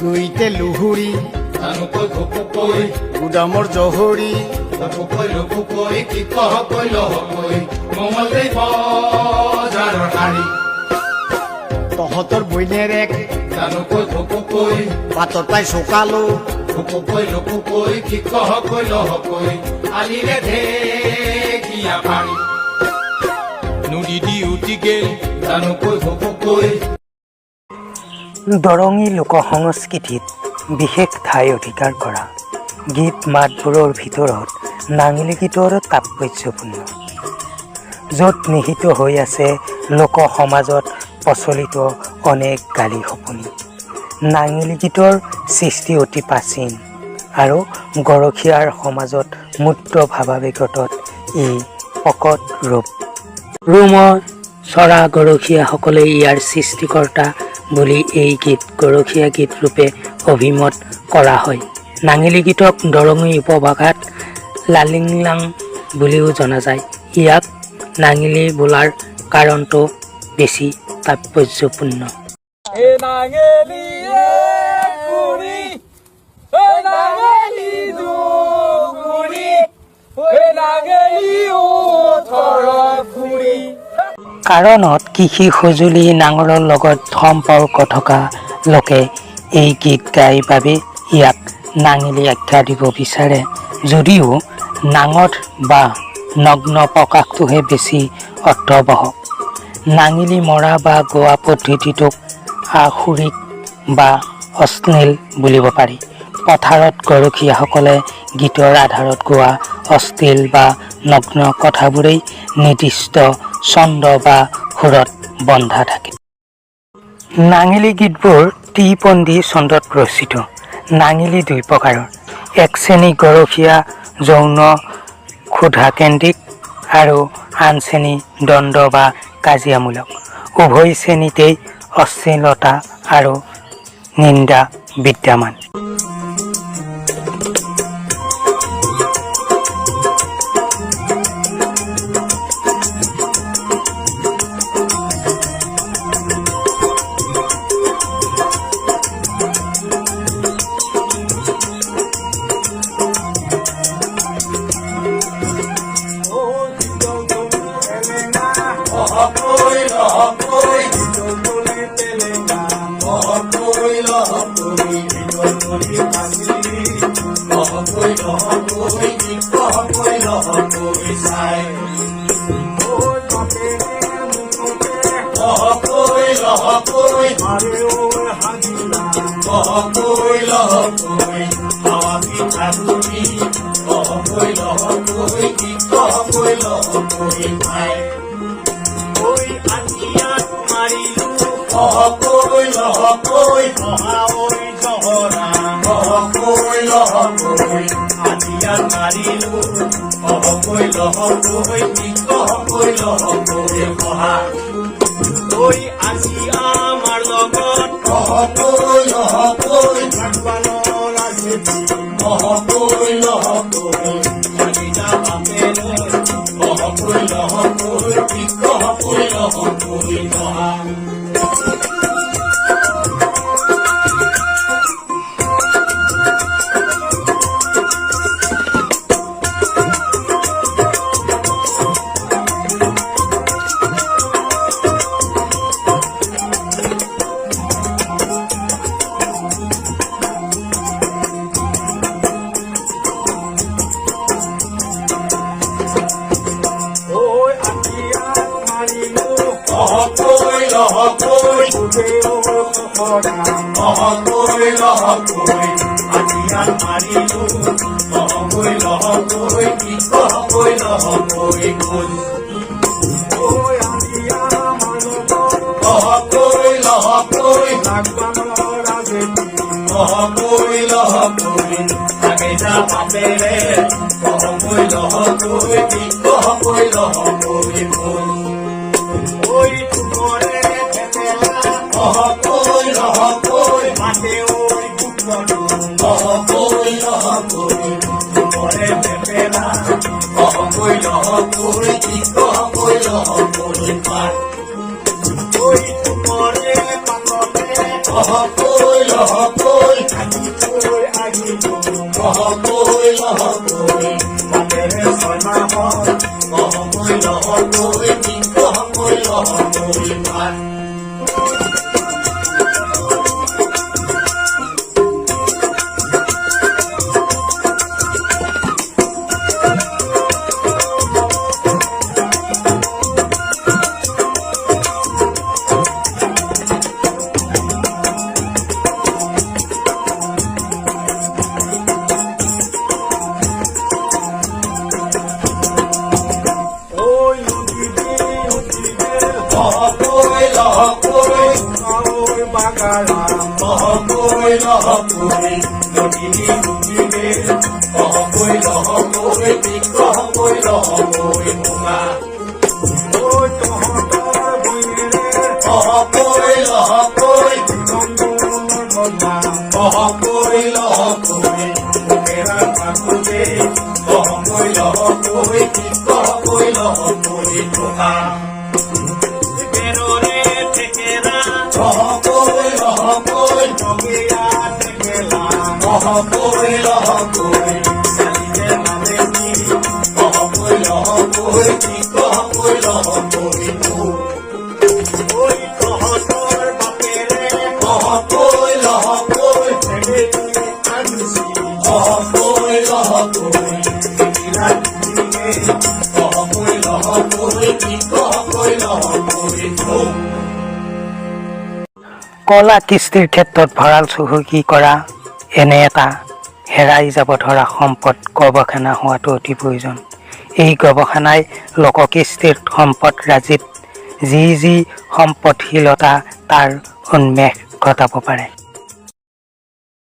গুইতে লুহুৰি জানুকৈ ঘুকুকৈ গুদামৰ জহৰি লঘুকৈ কি কহকৈ লহকৈ মঙলদৈ বজাৰৰ শাৰী তহঁতৰ বৈনেৰেক জানুকৈ ঘুকুকৈ পাতত পাই চকালো ঘুকুকৈ কি কহকৈ লহকৈ আলিৰে ঢেকীয়া পাৰি নদী দি উটি গেল জানুকৈ ঘুকুকৈ দৰঙী লোক সংস্কৃতিত বিশেষ ঠাই অধিকাৰ কৰা গীত মাতবোৰৰ ভিতৰত নাঙলী গীতৰ তাৎপৰ্যপূৰ্ণ য'ত নিহিত হৈ আছে লোক সমাজত প্ৰচলিত অনেক গালি সপনি নাঙলী গীতৰ সৃষ্টি অতি প্ৰাচীন আৰু গৰখীয়াৰ সমাজত মূৰ্ত ভাৱাৱেগত ই প্ৰকট ৰূপ ৰুমৰ চৰা গৰখীয়াসকলে ইয়াৰ সৃষ্টিকৰ্তা বুলি এই গীত গৰখীয়া গীত ৰূপে অভিমত কৰা হয় নাঙলী গীতক দৰঙী উপভাষাত লালিংলাং বুলিও জনা যায় ইয়াক নাঙলী বোলাৰ কাৰণটো বেছি তাৎপৰ্যপূৰ্ণ কাৰণত কৃষি সঁজুলি নাঙলৰ লগত সম্পৰ্ক থকা লোকে এই গীত গাই বাবে ইয়াক নাঙলী আখ্যা দিব বিচাৰে যদিও নাঙঠ বা নগ্ন প্ৰকাশটোহে বেছি অৰ্থবহ নাঙলী মৰা বা গোৱা পদ্ধতিটোক আসুৰিক বা অশ্লীল বুলিব পাৰি পথাৰত গৰখীয়াসকলে গীতৰ আধাৰত গোৱা অশ্লীল বা নগ্ন কথাবোৰেই নিৰ্দিষ্ট ছন্দ বা সুৰত বন্ধা থাকে নাঙলী গীতবোৰ ত্ৰিপন্থী ছন্দত ৰচিত নাঙলী দুই প্ৰকাৰৰ এক শ্ৰেণী গৰখীয়া যৌন ক্ষুধাকেন্দ্ৰিক আৰু আন শ্ৰেণী দ্বন্দ্ব বা কাজিয়ামূলক উভয় শ্ৰেণীতেই অশ্লীলতা আৰু নিন্দা বিদ্যমান Oh, লহকৈ লহকৈ আহিবৈ আহিব লহকৈ লহকৈ মাতেৰে ছয়মাহত লহকৈ লহকৈ লহকৈ লহকৈ মান লহকৈ লহকৈ নদী ডুবিলে লহকৈ লহকৈ লহকৈ লহকৈ ভোঙা লহকৈ লহকৈ লহকৈ লহকৈ মেৰা পাকুলে লহকৈ লহকৈ লহকৈ লহকৈ ভোঙা লহকৈ লহকৈ লহকৈ লহকৈ চালিলে নামেনি লহকৈ লহকৈ লহকৈ লহকৈ ঐ তহঁতৰ বাপেৰে লহকৈ লহকৈ আনিছি লহকৈ লহকৈ লহকৈ লহকৈ লহকৈ কলা কৃষ্টিৰ ক্ষেত্ৰত ভঁৰাল চহকী কৰা এনে এটা হেৰাই যাব ধৰা সম্পদ গৱেষণা হোৱাটো অতি প্ৰয়োজন। এই গৱেষণাই লোককৃষ্টিৰ সম্পদৰাজিত যি সম্পদশীলতা তাৰ উন্মেষ ঘটাব পাৰে।